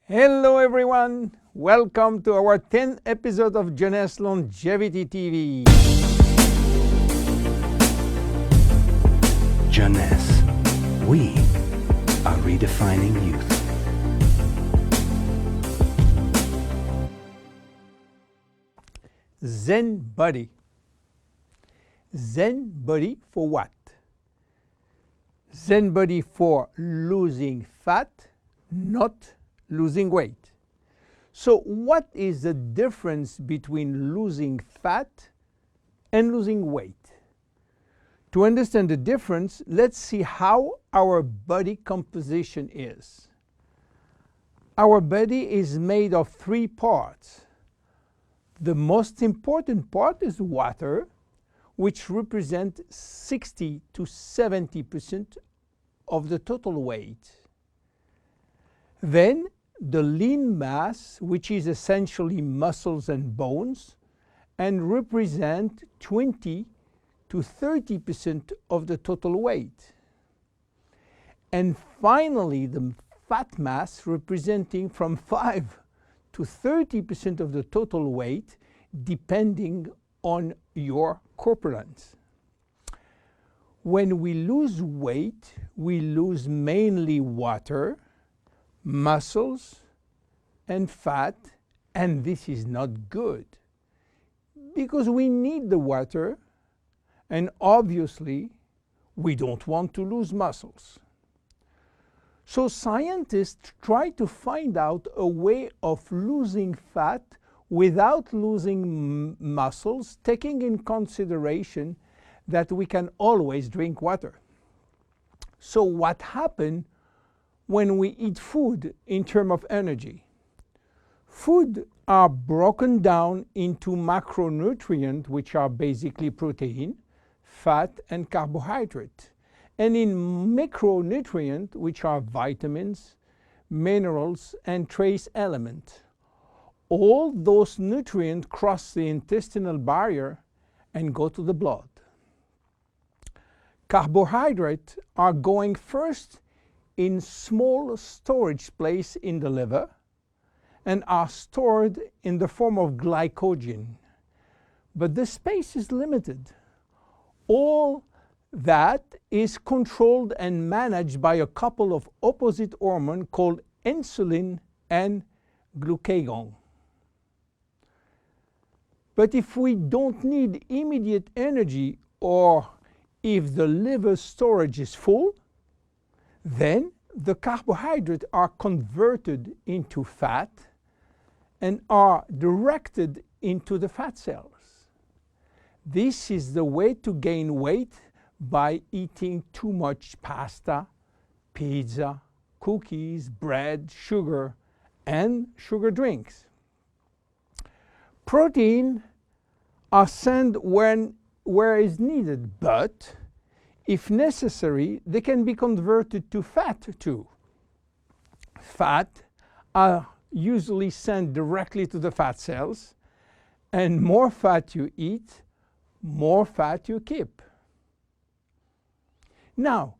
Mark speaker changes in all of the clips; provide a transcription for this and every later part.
Speaker 1: Hello everyone, welcome to our 10th episode of Jeunesse Longevity TV.
Speaker 2: Jeunesse, we are redefining youth.
Speaker 1: Zen Body. Zen Body for what? Zen Body for losing fat, not losing weight. So what is the difference between losing fat and losing weight? To understand the difference, let's see how our body composition is. Our body is made of three parts. The most important part is water, which represents 60 to 70% of the total weight. Then the lean mass, which is essentially muscles and bones, and represent 20 to 30% of the total weight. And finally, the fat mass, representing from 5 to 30% of the total weight, depending on your corpulence. When we lose weight, we lose mainly water, muscles, and fat, and this is not good because we need the water, and obviously we don't want to lose muscles. So scientists try to find out a way of losing fat without losing muscles, taking in consideration that we can always drink water. So what happens when we eat food in terms of energy? Food are broken down into macronutrients, which are basically protein, fat, and carbohydrate, and in micronutrients, which are vitamins, minerals, and trace elements. All those nutrients cross the intestinal barrier and go to the blood. Carbohydrates are going first in small storage place in the liver and are stored in the form of glycogen. But the space is limited. All that is controlled and managed by a couple of opposite hormones called insulin and glucagon. But if we don't need immediate energy, or if the liver storage is full, then the carbohydrates are converted into fat and are directed into the fat cells. This is the way to gain weight by eating too much pasta, pizza, cookies, bread, sugar, and sugar drinks. Protein are sent where is needed, but if necessary, they can be converted to fat too. Fat are usually sent directly to the fat cells, and more fat you eat, more fat you keep. Now,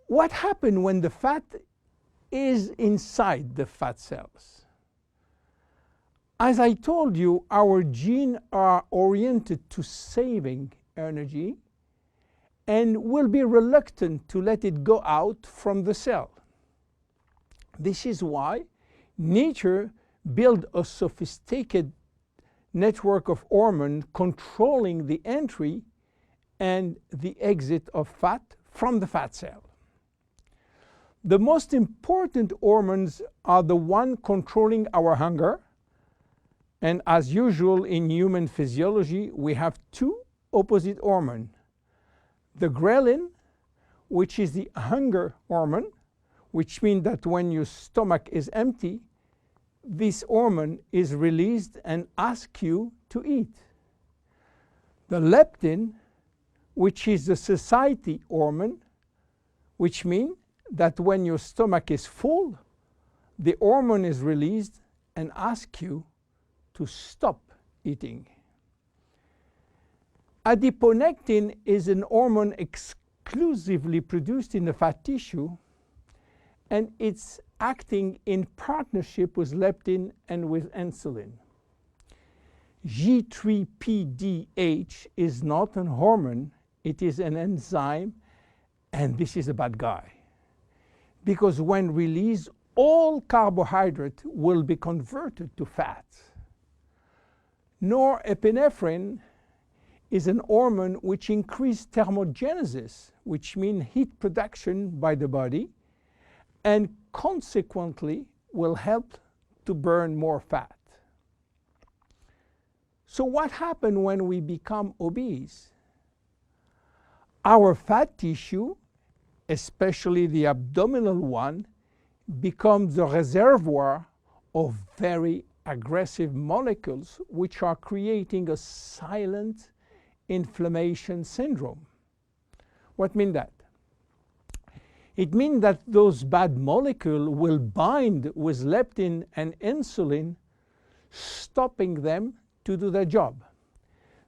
Speaker 1: what happens when the fat is inside the fat cells? As I told you, our genes are oriented to saving energy and will be reluctant to let it go out from the cell. This is why nature built a sophisticated network of hormones controlling the entry and the exit of fat from the fat cell. The most important hormones are the ones controlling our hunger, and as usual in human physiology, we have two opposite hormones. The ghrelin, which is the hunger hormone, which means that when your stomach is empty, this hormone is released and asks you to eat. The leptin, which is the satiety hormone, which means that when your stomach is full, the hormone is released and asks you to stop eating. Adiponectin is an hormone exclusively produced in the fat tissue, and it's acting in partnership with leptin and with insulin. G3PDH is not a hormone, it is an enzyme, and this is a bad guy. Because when released, all carbohydrate will be converted to fat. Norepinephrine is an hormone which increases thermogenesis, which means heat production by the body, and consequently will help to burn more fat. So what happens when we become obese? Our fat tissue, especially the abdominal one, becomes the reservoir of very aggressive molecules which are creating a silent inflammation syndrome. What means that? It means that those bad molecules will bind with leptin and insulin, stopping them to do their job.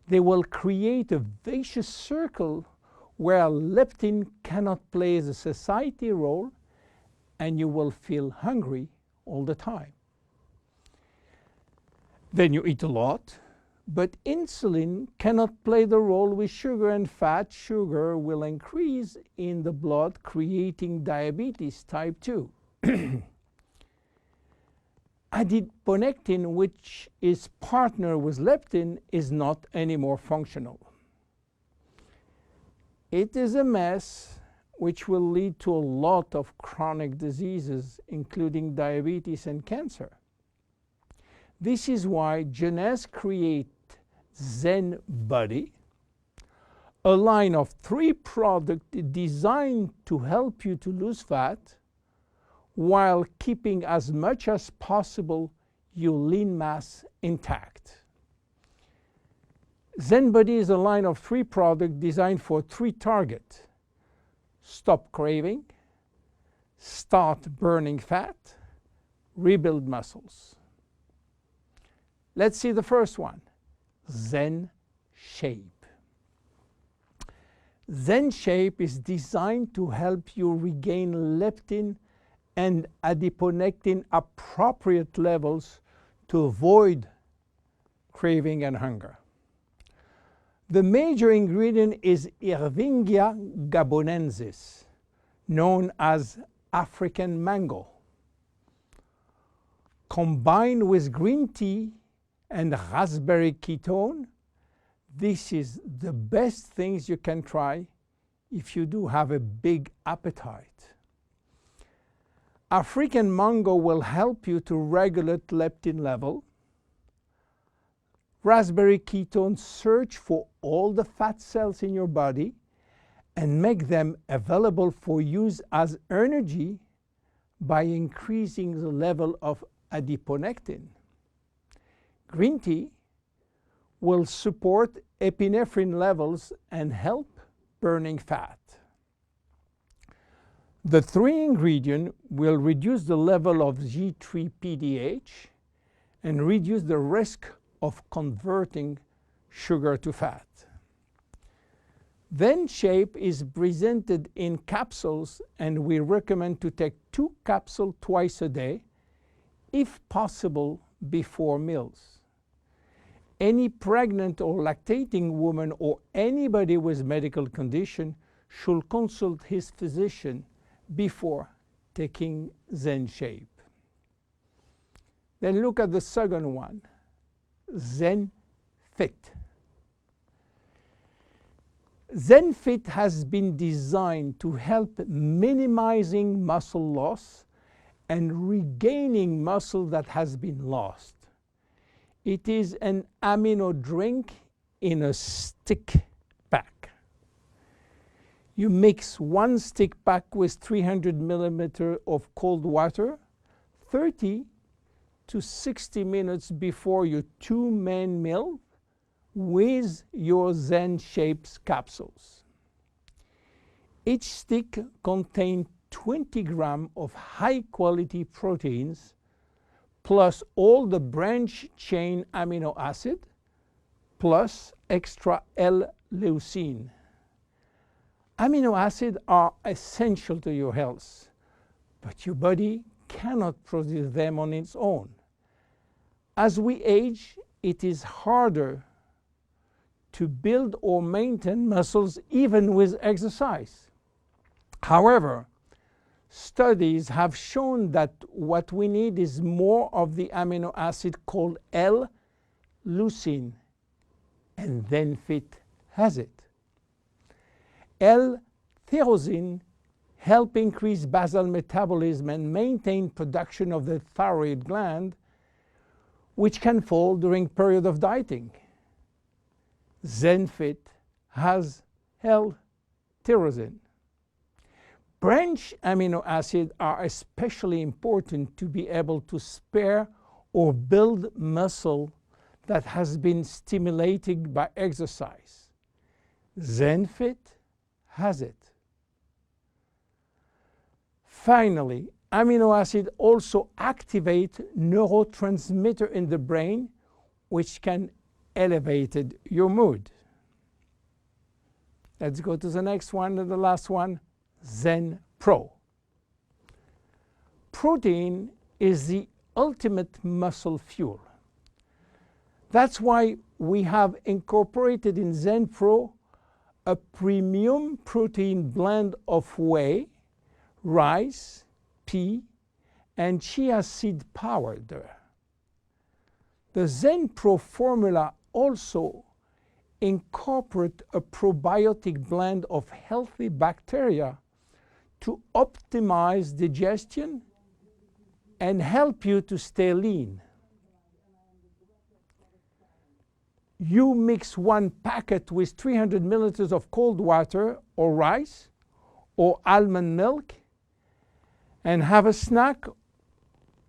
Speaker 1: They will create a vicious circle where leptin cannot play the satiety role, and you will feel hungry all the time. Then you eat a lot, but insulin cannot play the role with sugar and fat. Sugar will increase in the blood, creating diabetes type 2. Adiponectin, which is partner with leptin, is not anymore functional. It is a mess which will lead to a lot of chronic diseases, including diabetes and cancer. This is why Jeunesse created Zen Bodi, a line of 3 products designed to help you to lose fat while keeping as much as possible your lean mass intact. Zen Bodi is a line of 3 products designed for 3 targets: stop craving, start burning fat, rebuild muscles. Let's see the first one, Zen Shape. Zen Shape is designed to help you regain leptin and adiponectin appropriate levels to avoid craving and hunger. The major ingredient is Ervingia gabonensis, known as African mango. Combined with green tea and raspberry ketone, this is the best things you can try if you do have a big appetite. African mango will help you to regulate leptin level. Raspberry ketone search for all the fat cells in your body and make them available for use as energy by increasing the level of adiponectin. Green tea will support epinephrine levels and help burning fat. The 3 ingredients will reduce the level of G3PDH and reduce the risk of converting sugar to fat. Zen Shape is presented in capsules, and we recommend to take 2 capsules twice a day, if possible before meals. Any pregnant or lactating woman or anybody with medical condition should consult his physician before taking Zen Shape. Then look at the second one, Zen Fit. Zen Fit has been designed to help minimizing muscle loss and regaining muscle that has been lost. It is an amino drink in a stick pack. You mix 1 stick pack with 300 milliliters of cold water 30 to 60 minutes before your 2 main meal with your Zen Shapes capsules. Each stick contains 20 grams of high-quality proteins plus all the branch-chain amino acid plus extra L-leucine. Amino acids are essential to your health, but your body cannot produce them on its own. As we age, it is harder to build or maintain muscles even with exercise. However, studies have shown that what we need is more of the amino acid called L-leucine, and ZenFit has it. L-tyrosine helps increase basal metabolism and maintain production of the thyroid gland, which can fall during period of dieting. ZenFit has L-tyrosine. Branch amino acids are especially important to be able to spare or build muscle that has been stimulated by exercise. ZenFit has it. Finally, amino acids also activate neurotransmitter in the brain, which can elevate your mood. Let's go to the next one and the last one, Zen Pro. Protein is the ultimate muscle fuel. That's why we have incorporated in Zen Pro a premium protein blend of whey, rice, pea, and chia seed powder. The Zen Pro formula also incorporates a probiotic blend of healthy bacteria to optimize digestion and help you to stay lean. You mix one packet with 300 milliliters of cold water or rice or almond milk and have a snack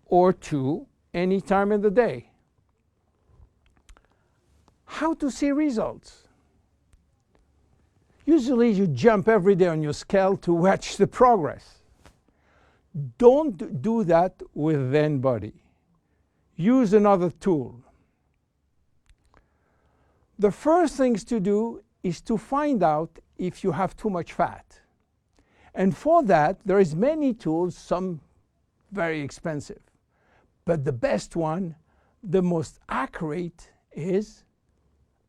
Speaker 1: or two any time in the day. How to see results? Usually you jump every day on your scale to watch the progress. Don't do that with Zen Body. Use another tool. The first things to do is to find out if you have too much fat. And for that, there is many tools, some very expensive. But the best one, the most accurate, is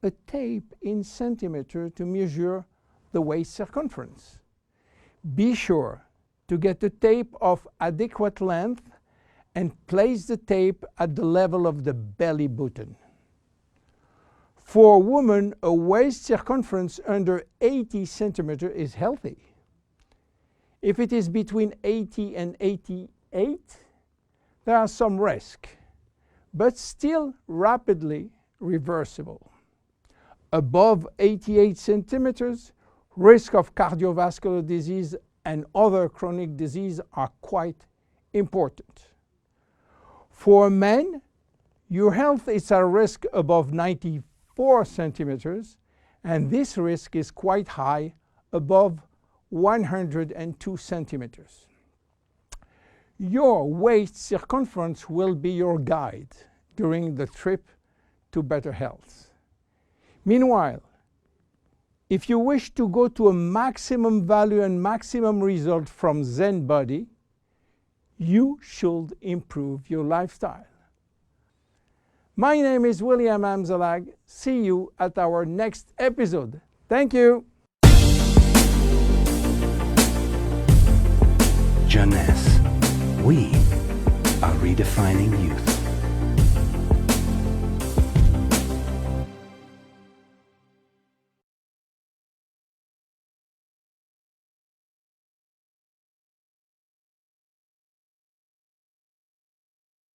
Speaker 1: a tape in centimeter to measure the waist circumference. Be sure to get the tape of adequate length and place the tape at the level of the belly button. For a woman, a waist circumference under 80 centimeters is healthy. If it is between 80 and 88, there are some risk, but still rapidly reversible. Above 88 centimeters, risk of cardiovascular disease and other chronic disease are quite important. For men, your health is at risk above 94 centimeters, and this risk is quite high, above 102 centimeters. Your waist circumference will be your guide during the trip to better health. Meanwhile, if you wish to go to a maximum value and maximum result from Zen Body, you should improve your lifestyle. My name is William Amzallag. See you at our next episode. Thank you.
Speaker 2: Jeunesse. We are redefining youth.